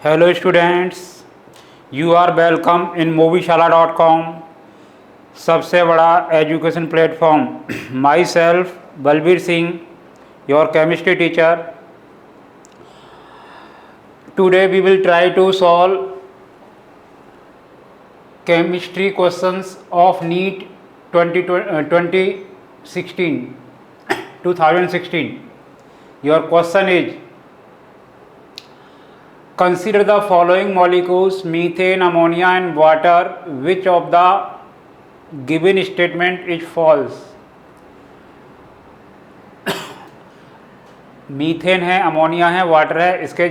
Hello students, you are welcome in movishala.com, सबसे बड़ा education platform. Myself Balbir Singh, your chemistry teacher. Today we will try to solve chemistry questions of NEET 2016. Your question is, consider the following molecules: methane, ammonia and water. Which of the given statement is false? Methane है, ammonia है, water है, इसके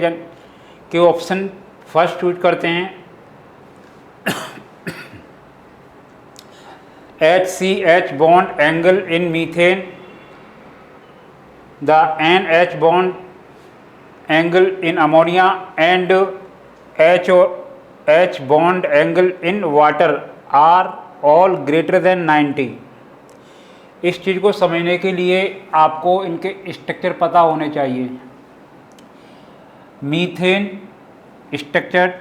के option first choose करते हैं। HCH bond angle in methane, the NH bond angle in ammonia and H bond angle in water are all greater than 90। इस चीज़ को समझने के लिए आपको इनके स्ट्रक्चर पता होने चाहिए। Methane structure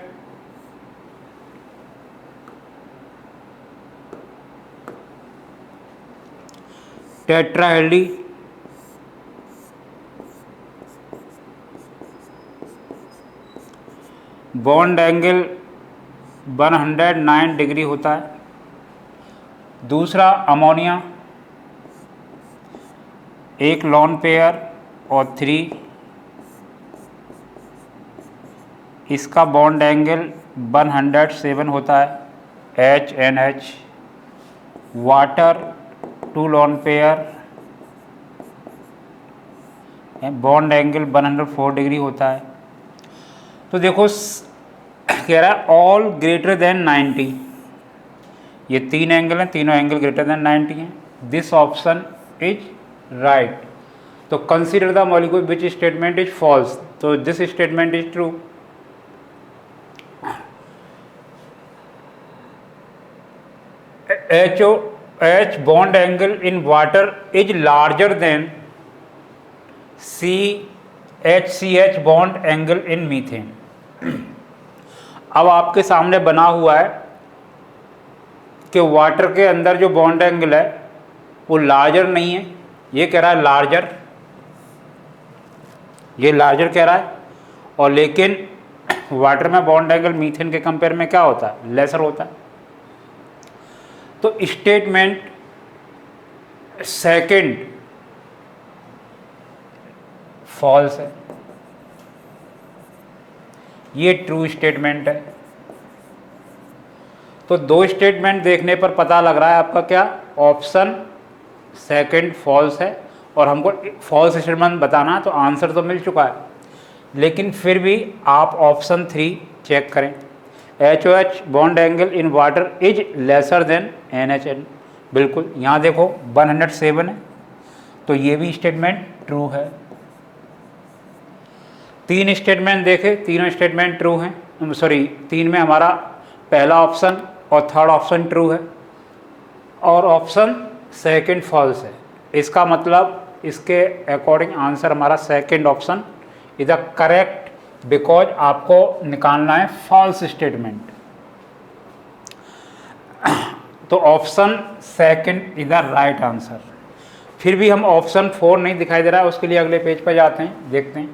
tetrahedral, bond angle 109 degree होता है। दूसरा अमोनिया, एक लॉन पेयर और 3, इसका बॉन्ड एंगल 107 होता है, HNH। Water 2 lone pair, bond angle 104 degree होता है। तो देखो कह रहा है ऑल ग्रेटर देन 90। ये 3 एंगल हैं, तीनों एंगल ग्रेटर देन 90 हैं। This option is right. तो consider the molecule which statement is false, तो this statement is true. H bond angle in water is larger than HCH bond angle in methane। अब आपके सामने बना हुआ है कि वाटर के अंदर जो बॉन्ड एंगल है वो लार्जर नहीं है, ये कह रहा है लार्जर, ये लार्जर कह रहा है। और लेकिन वाटर में बॉन्ड एंगल मीथेन के कंपेयर में क्या होता है, लेसर होता है। तो स्टेटमेंट सेकंड फॉल्स है, ये ट्रू स्टेटमेंट है। तो 2 स्टेटमेंट देखने पर पता लग रहा है आपका क्या, ऑप्शन सेकंड फॉल्स है। और हमको फॉल्स स्टेटमेंट बताना है, तो आंसर तो मिल चुका है, लेकिन फिर भी आप ऑप्शन 3 चेक करें। HOH bond angle in water is lesser than NHN। बिल्कुल, यहाँ देखो 107 है, तो ये भी स्टेटमेंट ट्रू है। 3 स्टेटमेंट देखे, तीनों स्टेटमेंट ट्रू हैं। सॉरी, 3 में हमारा पहला ऑप्शन और थर्ड ऑप्शन ट्रू है, और ऑप्शन सेकंड फॉल्स है। इसका मतलब इसके अकॉर्डिंग आंसर हमारा second option is the correct, because आपको निकालना है फॉल्स स्टेटमेंट। तो option second is the right answer. फिर भी हम ऑप्शन 4 नहीं दिखाई दे रहा है, उसके लिए अगले पेज पर जाते हैं, देखते हैं।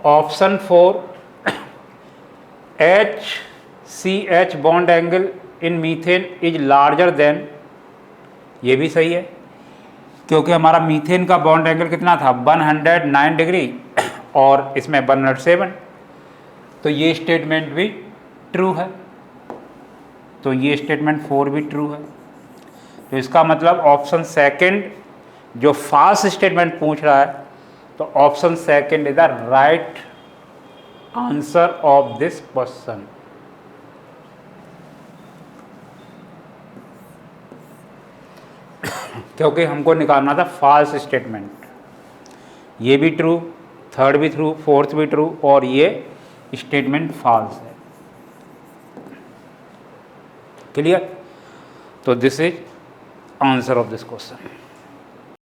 Option 4, HCH bond angle in methane is larger than, ये भी सही है, क्योंकि हमारा मीथेन का बॉन्ड एंगल कितना था, 109 डिग्री, और इसमें 107। तो ये स्टेटमेंट भी ट्रू है। तो ये स्टेटमेंट 4 भी ट्रू है। तो इसका मतलब ऑप्शन सेकंड जो फॉल्स स्टेटमेंट पूछ रहा है, तो option second is the right answer of this question. क्योंकि हमको निकालना था फॉल्स स्टेटमेंट। ये भी ट्रू, थर्ड भी ट्रू, फोर्थ भी ट्रू, और ये स्टेटमेंट फॉल्स है। क्लियर? तो this is answer of this question.